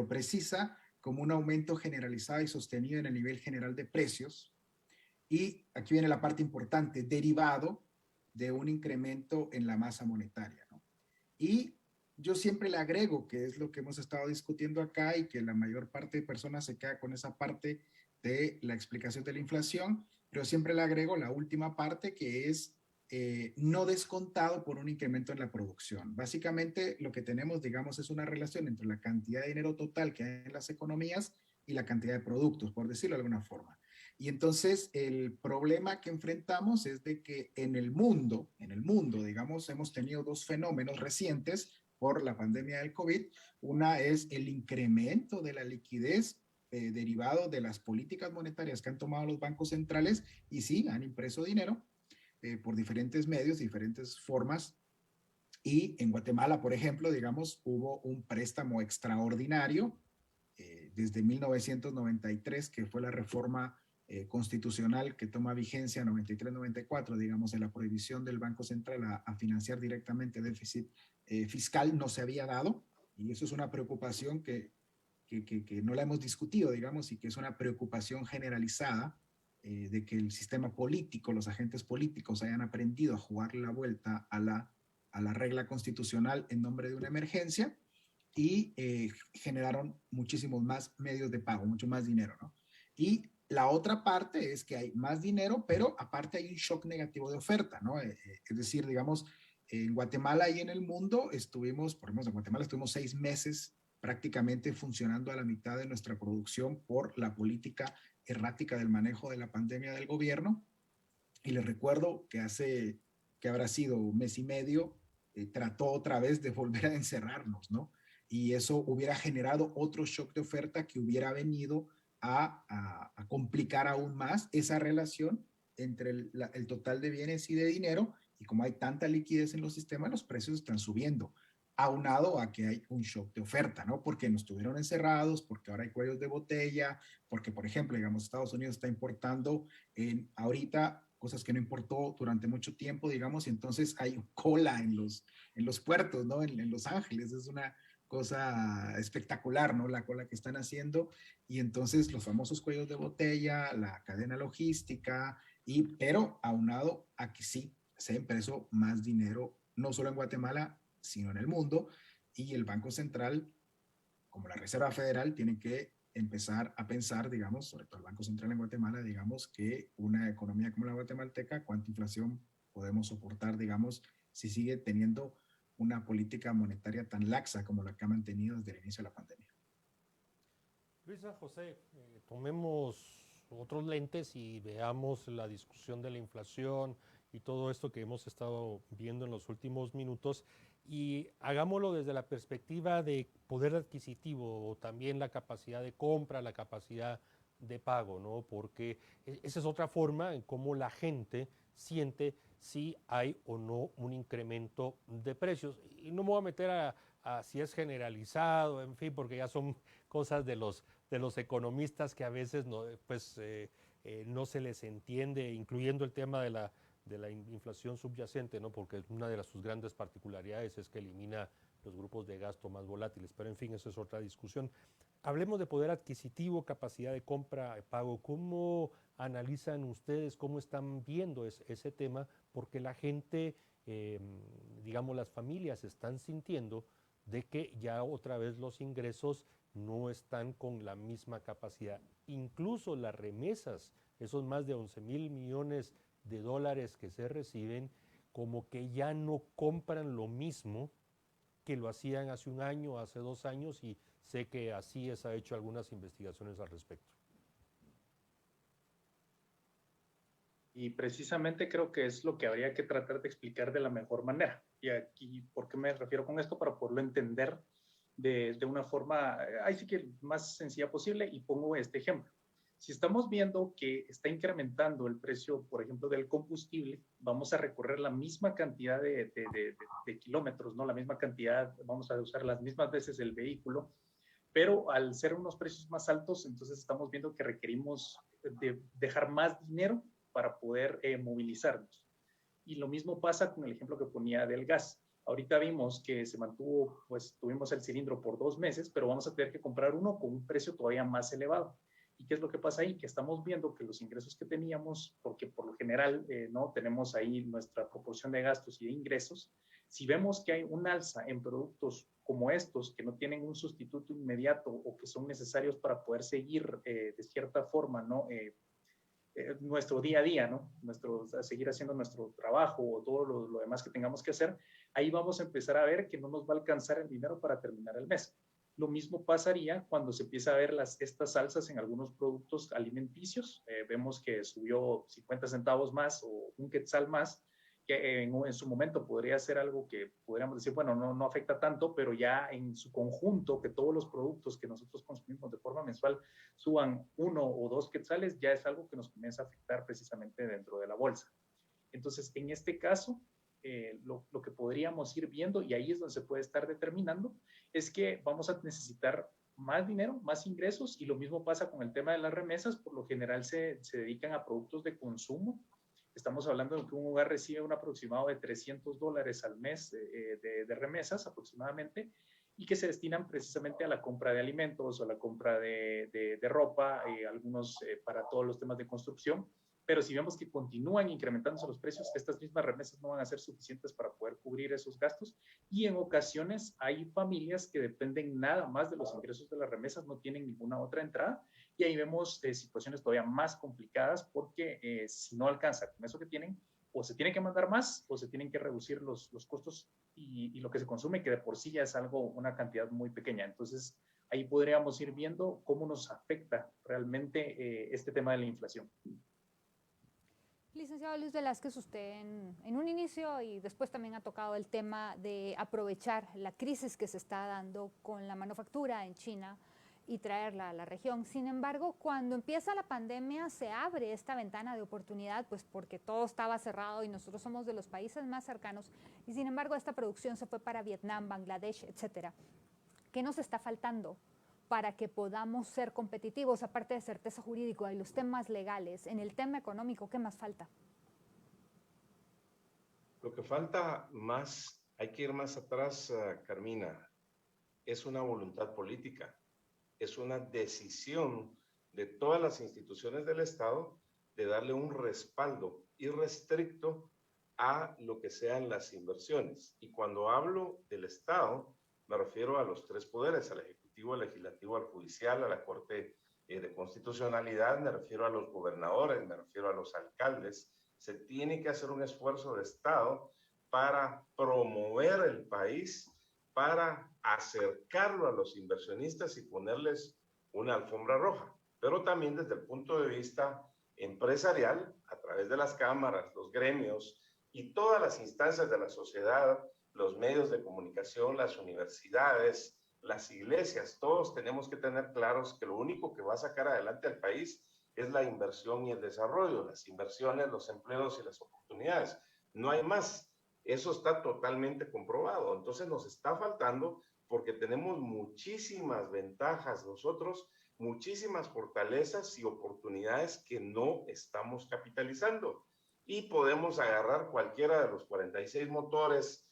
precisa, como un aumento generalizado y sostenido en el nivel general de precios. Y aquí viene la parte importante, derivado de un incremento en la masa monetaria, ¿no? Y yo siempre le agrego, que es lo que hemos estado discutiendo acá y que la mayor parte de personas se queda con esa parte de la explicación de la inflación, pero siempre le agrego la última parte, que es no descontado por un incremento en la producción. Básicamente lo que tenemos, digamos, es una relación entre la cantidad de dinero total que hay en las economías y la cantidad de productos, por decirlo de alguna forma. Y entonces el problema que enfrentamos es de que en el mundo, digamos, hemos tenido dos fenómenos recientes por la pandemia del COVID. Una es el incremento de la liquidez derivado de las políticas monetarias que han tomado los bancos centrales y sí, han impreso dinero por diferentes medios, diferentes formas. Y en Guatemala, por ejemplo, digamos, hubo un préstamo extraordinario desde 1993, que fue la reforma constitucional que toma vigencia 93-94, digamos, de la prohibición del Banco Central a financiar directamente déficit fiscal, no se había dado. Y eso es una preocupación que no la hemos discutido, digamos, y que es una preocupación generalizada de que el sistema político, los agentes políticos hayan aprendido a jugar la vuelta a la regla constitucional en nombre de una emergencia y generaron muchísimos más medios de pago, mucho más dinero, ¿no? Y la otra parte es que hay más dinero, pero aparte hay un shock negativo de oferta, ¿no? Es decir, digamos, en Guatemala y en el mundo estuvimos, por ejemplo, en Guatemala estuvimos 6 meses prácticamente funcionando a la mitad de nuestra producción por la política errática del manejo de la pandemia del gobierno. Y les recuerdo que habrá sido un mes y medio, trató otra vez de volver a encerrarnos, ¿no? Y eso hubiera generado otro shock de oferta que hubiera venido a complicar aún más esa relación entre el total de bienes y de dinero, y como hay tanta liquidez en los sistemas, los precios están subiendo, aunado a que hay un shock de oferta, ¿no? Porque nos tuvieron encerrados, porque ahora hay cuellos de botella, porque, por ejemplo, digamos, Estados Unidos está importando ahorita cosas que no importó durante mucho tiempo, digamos, y entonces hay cola en los puertos, ¿no? En Los Ángeles, es una cosa espectacular, ¿no? La cola que están haciendo, y entonces los famosos cuellos de botella, la cadena logística, pero aunado a que sí, se ha impreso más dinero, no solo en Guatemala, sino en el mundo, y el Banco Central, como la Reserva Federal, tiene que empezar a pensar, digamos, sobre todo el Banco Central en Guatemala, digamos, que una economía como la guatemalteca, cuánta inflación podemos soportar, digamos, si sigue teniendo una política monetaria tan laxa como la que ha mantenido desde el inicio de la pandemia. Luis San José, tomemos otros lentes y veamos la discusión de la inflación y todo esto que hemos estado viendo en los últimos minutos, y hagámoslo desde la perspectiva de poder adquisitivo o también la capacidad de compra, la capacidad de pago, ¿no? Porque esa es otra forma en cómo la gente siente si hay o no un incremento de precios. Y no me voy a meter a si es generalizado, en fin, porque ya son cosas de los economistas que a veces no, pues, no se les entiende, incluyendo el tema de la inflación subyacente, ¿no? Porque una de sus grandes particularidades es que elimina los grupos de gasto más volátiles. Pero en fin, eso es otra discusión. Hablemos de poder adquisitivo, capacidad de compra, pago. ¿Cómo analizan ustedes, cómo están viendo ese tema? Porque la gente, digamos, las familias están sintiendo de que ya otra vez los ingresos no están con la misma capacidad. Incluso las remesas, esos más de 11,000 millones de dólares que se reciben, como que ya no compran lo mismo que lo hacían hace un año, hace 2 años, y sé que así ha hecho algunas investigaciones al respecto. Y precisamente creo que es lo que habría que tratar de explicar de la mejor manera. Y aquí, ¿por qué me refiero con esto? Para poderlo entender de una forma, ahí sí que más sencilla posible, y pongo este ejemplo. Si estamos viendo que está incrementando el precio, por ejemplo, del combustible, vamos a recorrer la misma cantidad de kilómetros, ¿no? La misma cantidad, vamos a usar las mismas veces el vehículo, pero al ser unos precios más altos, entonces estamos viendo que requerimos dejar más dinero para poder movilizarnos. Y lo mismo pasa con el ejemplo que ponía del gas. Ahorita vimos que se mantuvo, pues tuvimos el cilindro por 2 meses, pero vamos a tener que comprar uno con un precio todavía más elevado. ¿Y qué es lo que pasa ahí? Que estamos viendo que los ingresos que teníamos, porque por lo general no tenemos ahí nuestra proporción de gastos y de ingresos, si vemos que hay un alza en productos como estos, que no tienen un sustituto inmediato o que son necesarios para poder seguir de cierta forma, ¿no? Nuestro día a día, ¿no? Seguir haciendo nuestro trabajo o todo lo demás que tengamos que hacer, ahí vamos a empezar a ver que no nos va a alcanzar el dinero para terminar el mes. Lo mismo pasaría cuando se empieza a ver estas alzas en algunos productos alimenticios. Vemos que subió 50 centavos más o un quetzal más, que en su momento podría ser algo que podríamos decir, bueno, no afecta tanto, pero ya en su conjunto, que todos los productos que nosotros consumimos de forma mensual suban 1 o 2 quetzales, ya es algo que nos comienza a afectar precisamente dentro de la bolsa. Entonces, en este caso, lo que podríamos ir viendo, y ahí es donde se puede estar determinando, es que vamos a necesitar más dinero, más ingresos, y lo mismo pasa con el tema de las remesas. Por lo general se dedican a productos de consumo. Estamos hablando de que un hogar recibe un aproximado de $300 al mes de remesas aproximadamente, y que se destinan precisamente a la compra de alimentos o a la compra de ropa, algunos para todos los temas de construcción. Pero si vemos que continúan incrementándose los precios, estas mismas remesas no van a ser suficientes para poder cubrir esos gastos, y en ocasiones hay familias que dependen nada más de los ingresos de las remesas, no tienen ninguna otra entrada, y ahí vemos situaciones todavía más complicadas, porque si no alcanza con eso que tienen, o se tienen que mandar más o se tienen que reducir los costos y lo que se consume, que de por sí ya es algo, una cantidad muy pequeña. Entonces ahí podríamos ir viendo cómo nos afecta realmente este tema de la inflación. Licenciado Luis Velázquez, usted en un inicio y después también ha tocado el tema de aprovechar la crisis que se está dando con la manufactura en China y traerla a la región. Sin embargo, cuando empieza la pandemia se abre esta ventana de oportunidad, pues porque todo estaba cerrado y nosotros somos de los países más cercanos, y sin embargo esta producción se fue para Vietnam, Bangladesh, etcétera. ¿Qué nos está faltando para que podamos ser competitivos, aparte de certeza jurídica y los temas legales? En el tema económico, ¿qué más falta? Lo que falta más, hay que ir más atrás, Carmina, es una voluntad política, es una decisión de todas las instituciones del Estado de darle un respaldo irrestricto a lo que sean las inversiones. Y cuando hablo del Estado, me refiero a los tres poderes, al Ejecutivo, al Legislativo, al Judicial, a la Corte de Constitucionalidad, me refiero a los gobernadores, me refiero a los alcaldes. Se tiene que hacer un esfuerzo de Estado para promover el país, para acercarlo a los inversionistas y ponerles una alfombra roja, pero también desde el punto de vista empresarial, a través de las cámaras, los gremios y todas las instancias de la sociedad, los medios de comunicación, las universidades, las iglesias, todos tenemos que tener claros que lo único que va a sacar adelante al país es la inversión y el desarrollo, las inversiones, los empleos y las oportunidades. No hay más. Eso está totalmente comprobado. Entonces nos está faltando porque tenemos muchísimas ventajas nosotros, muchísimas fortalezas y oportunidades que no estamos capitalizando. Y podemos agarrar cualquiera de los 46 motores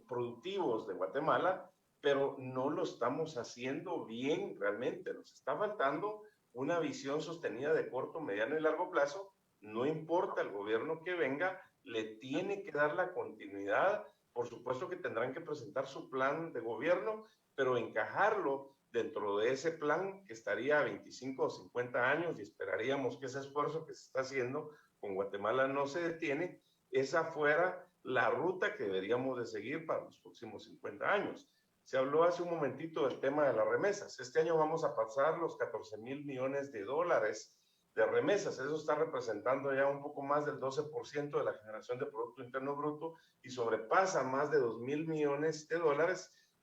productivos de Guatemala, pero no lo estamos haciendo bien realmente. Nos está faltando una visión sostenida de corto, mediano y largo plazo. No importa el gobierno que venga, le tiene que dar la continuidad. Por supuesto que tendrán que presentar su plan de gobierno, pero encajarlo dentro de ese plan que estaría a 25 o 50 años, y esperaríamos que ese esfuerzo que se está haciendo con Guatemala no se detiene, esa fuera la ruta que deberíamos de seguir para los próximos 50 años. Se habló hace un momentito del tema de las remesas. Este año vamos a pasar los $14,000 millones de remesas. Eso está representando ya un poco más del 12% de la generación de Producto Interno Bruto y sobrepasa más de $2,000 millones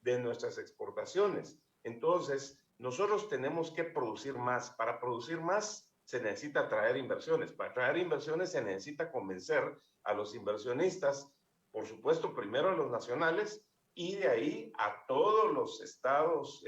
de nuestras exportaciones. Entonces, nosotros tenemos que producir más. Para producir más se necesita atraer inversiones. Para atraer inversiones se necesita convencer a los inversionistas, por supuesto, primero a los nacionales, y de ahí a todos los estados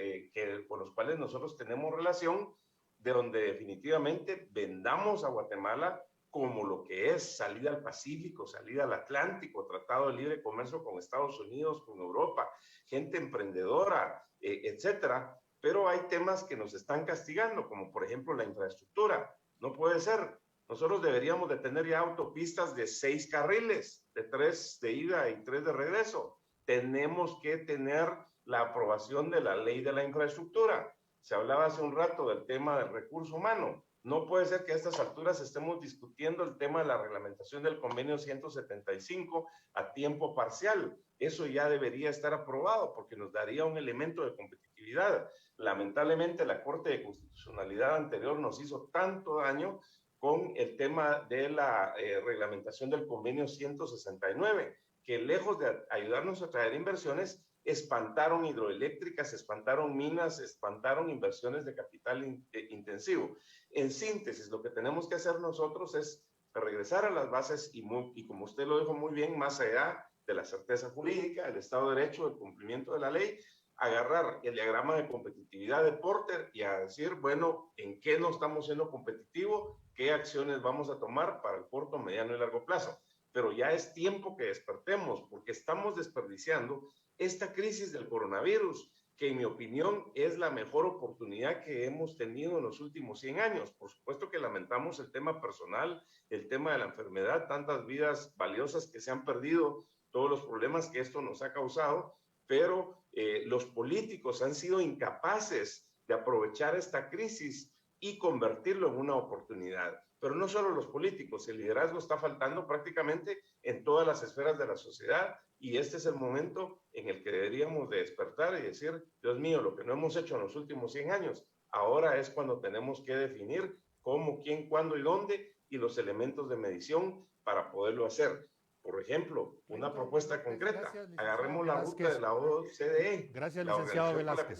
con los cuales nosotros tenemos relación, de donde definitivamente vendamos a Guatemala como lo que es salida al Pacífico, salida al Atlántico, tratado de libre comercio con Estados Unidos, con Europa, gente emprendedora, etcétera. Pero hay temas que nos están castigando, como por ejemplo la infraestructura. No puede ser. Nosotros deberíamos de tener ya autopistas de 6 carriles, de 3 de ida y 3 de regreso. Tenemos que tener la aprobación de la ley de la infraestructura. Se hablaba hace un rato del tema del recurso humano. No puede ser que a estas alturas estemos discutiendo el tema de la reglamentación del convenio 175 a tiempo parcial. Eso ya debería estar aprobado porque nos daría un elemento de competitividad. Lamentablemente, la Corte de Constitucionalidad anterior nos hizo tanto daño con el tema de la reglamentación del convenio 169, que lejos de ayudarnos a traer inversiones, espantaron hidroeléctricas, espantaron minas, espantaron inversiones de capital intensivo. En síntesis, lo que tenemos que hacer nosotros es regresar a las bases y como usted lo dijo muy bien, más allá de la certeza jurídica, el Estado de Derecho, el cumplimiento de la ley, agarrar el diagrama de competitividad de Porter y a decir, bueno, ¿en qué no estamos siendo competitivos? ¿Qué acciones vamos a tomar para el corto, mediano y largo plazo? Pero ya es tiempo que despertemos porque estamos desperdiciando esta crisis del coronavirus, que en mi opinión es la mejor oportunidad que hemos tenido en los últimos 100 años. Por supuesto que lamentamos el tema personal, el tema de la enfermedad, tantas vidas valiosas que se han perdido, todos los problemas que esto nos ha causado, pero los políticos han sido incapaces de aprovechar esta crisis y convertirlo en una oportunidad. Pero no solo los políticos, el liderazgo está faltando prácticamente en todas las esferas de la sociedad y este es el momento en el que deberíamos de despertar y decir, Dios mío, lo que no hemos hecho en los últimos 100 años, ahora es cuando tenemos que definir cómo, quién, cuándo y dónde y los elementos de medición para poderlo hacer. Por ejemplo, una propuesta concreta, agarremos la ruta de la OCDE. Gracias, licenciado Velázquez.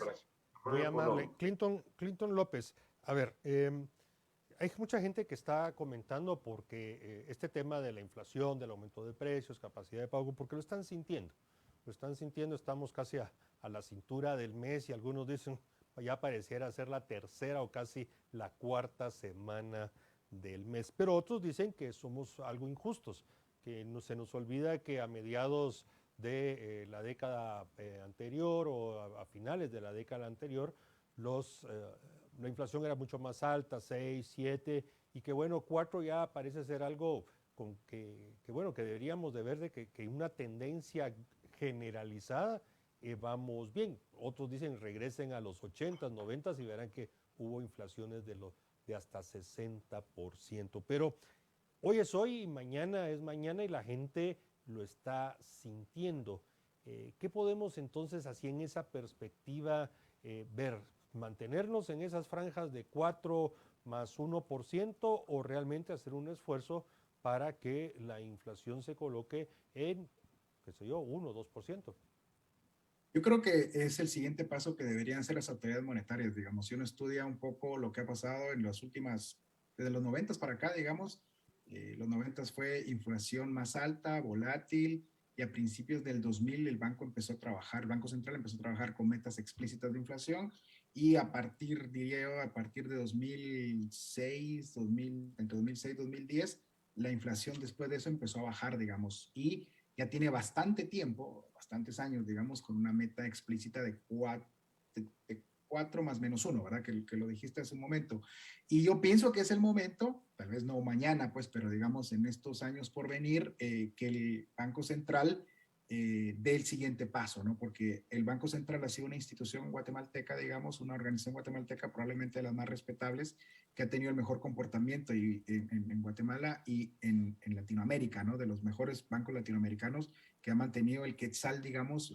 Muy amable. Clinton López, a ver, hay mucha gente que está comentando porque este tema de la inflación, del aumento de precios, capacidad de pago, porque lo están sintiendo, estamos casi a la cintura del mes y algunos dicen ya pareciera ser la tercera o casi la cuarta semana del mes, pero otros dicen que somos algo injustos, que se nos olvida que a mediados de la década anterior o a finales de la década anterior, la inflación era mucho más alta, 6, 7, y que bueno, 4 ya parece ser algo con que deberíamos de ver que una tendencia generalizada vamos bien. Otros dicen regresen a los 80, 90 y verán que hubo inflaciones de hasta 60%. Pero hoy es hoy y mañana es mañana y la gente lo está sintiendo. ¿Qué podemos entonces, así en esa perspectiva, ver? ¿Mantenernos en esas franjas de 4 más 1% o realmente hacer un esfuerzo para que la inflación se coloque en, 1 o 2%? Yo creo que es el siguiente paso que deberían hacer las autoridades monetarias, digamos. Si uno estudia un poco lo que ha pasado en las últimas, desde los 90 para acá, digamos, los 90 fue inflación más alta, volátil, y a principios del 2000 el banco central empezó a trabajar con metas explícitas de inflación, y a partir de 2006, entre 2006 y 2010, la inflación después de eso empezó a bajar, digamos, y ya tiene bastante tiempo, bastantes años, digamos, con una meta explícita de 4 más menos 1, ¿verdad? Que lo dijiste hace un momento. Y yo pienso que es el momento, tal vez no mañana, pues, pero digamos en estos años por venir, que el Banco Central dé el siguiente paso, ¿no? Porque el Banco Central ha sido una institución guatemalteca, digamos, una organización guatemalteca probablemente de las más respetables, que ha tenido el mejor comportamiento en Guatemala y en Latinoamérica, ¿no? De los mejores bancos latinoamericanos que ha mantenido el quetzal, digamos,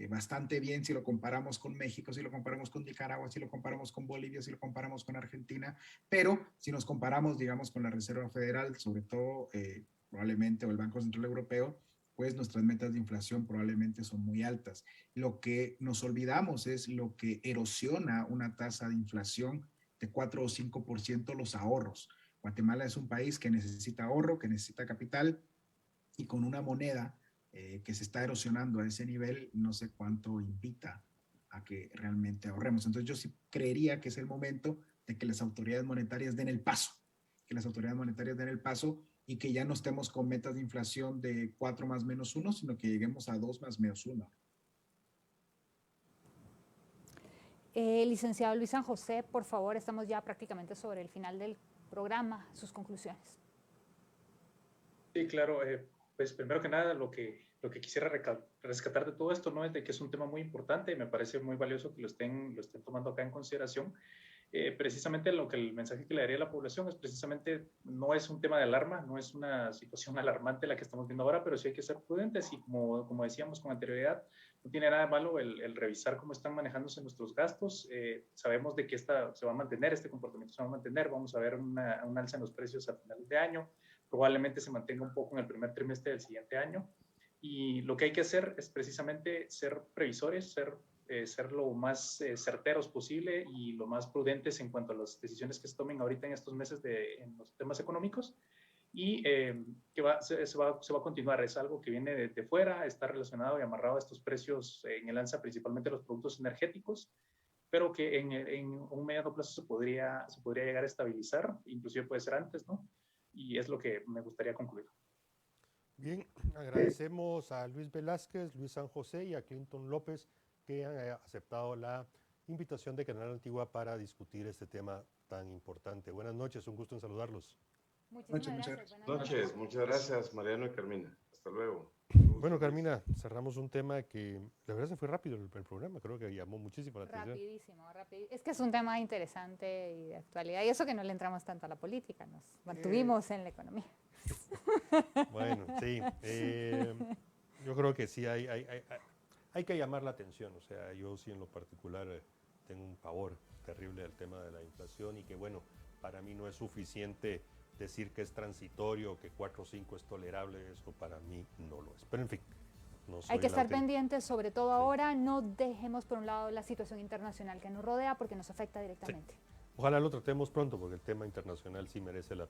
bastante bien si lo comparamos con México, si lo comparamos con Nicaragua, si lo comparamos con Bolivia, si lo comparamos con Argentina, pero si nos comparamos, digamos, con la Reserva Federal, sobre todo probablemente, o el Banco Central Europeo, pues nuestras metas de inflación probablemente son muy altas. Lo que nos olvidamos es lo que erosiona una tasa de inflación de 4 o 5% los ahorros. Guatemala es un país que necesita ahorro, que necesita capital, y con una moneda que se está erosionando a ese nivel, no sé cuánto invita a que realmente ahorremos. Entonces yo sí creería que es el momento de que las autoridades monetarias den el paso, y que ya no estemos con metas de inflación de 4 más menos 1, sino que lleguemos a 2 más menos 1. Licenciado Luis San José, por favor, estamos ya prácticamente sobre el final del programa, sus conclusiones. Sí, claro. Pues primero que nada, lo que quisiera rescatar de todo esto, ¿no? Es de que es un tema muy importante y me parece muy valioso que lo estén tomando acá en consideración. Precisamente el mensaje que le daría a la población es precisamente, no es un tema de alarma, no es una situación alarmante la que estamos viendo ahora, pero sí hay que ser prudentes y como decíamos con anterioridad, no tiene nada de malo el revisar cómo están manejándose nuestros gastos. Sabemos de que se va a mantener, este comportamiento se va a mantener, vamos a ver un alza en los precios a finales de año, probablemente se mantenga un poco en el primer trimestre del siguiente año, y lo que hay que hacer es precisamente ser previsores, ser lo más certeros posible y lo más prudentes en cuanto a las decisiones que se tomen ahorita en estos meses en los temas económicos, y que se va a continuar. Es algo que viene de fuera, está relacionado y amarrado a estos precios en el alza, principalmente los productos energéticos, pero que en un mediano plazo se podría llegar a estabilizar, inclusive puede ser antes, ¿no? Y es lo que me gustaría concluir. Bien, agradecemos a Luis Velázquez, Luis San José y a Clinton López que han aceptado la invitación de Canal Antigua para discutir este tema tan importante. Buenas noches, un gusto en saludarlos. Muchísimas gracias. Buenas noches, muchas gracias Mariano y Carmina. Hasta luego. Bueno, Carmina, cerramos un tema que la verdad se fue rápido el programa, creo que llamó muchísimo la atención. Rapidísimo. Es que es un tema interesante y de actualidad, y eso que no le entramos tanto a la política, nos mantuvimos en la economía. Bueno, sí, yo creo que sí hay que llamar la atención, o sea, yo sí en lo particular tengo un pavor terrible del tema de la inflación y que bueno, para mí no es suficiente decir que es transitorio, que 4 o 5 es tolerable, eso para mí no lo es. Pero en fin, no soy hay que estar pendientes, sobre todo ahora, no dejemos por un lado la situación internacional que nos rodea porque nos afecta directamente. Sí. Ojalá lo tratemos pronto porque el tema internacional sí merece la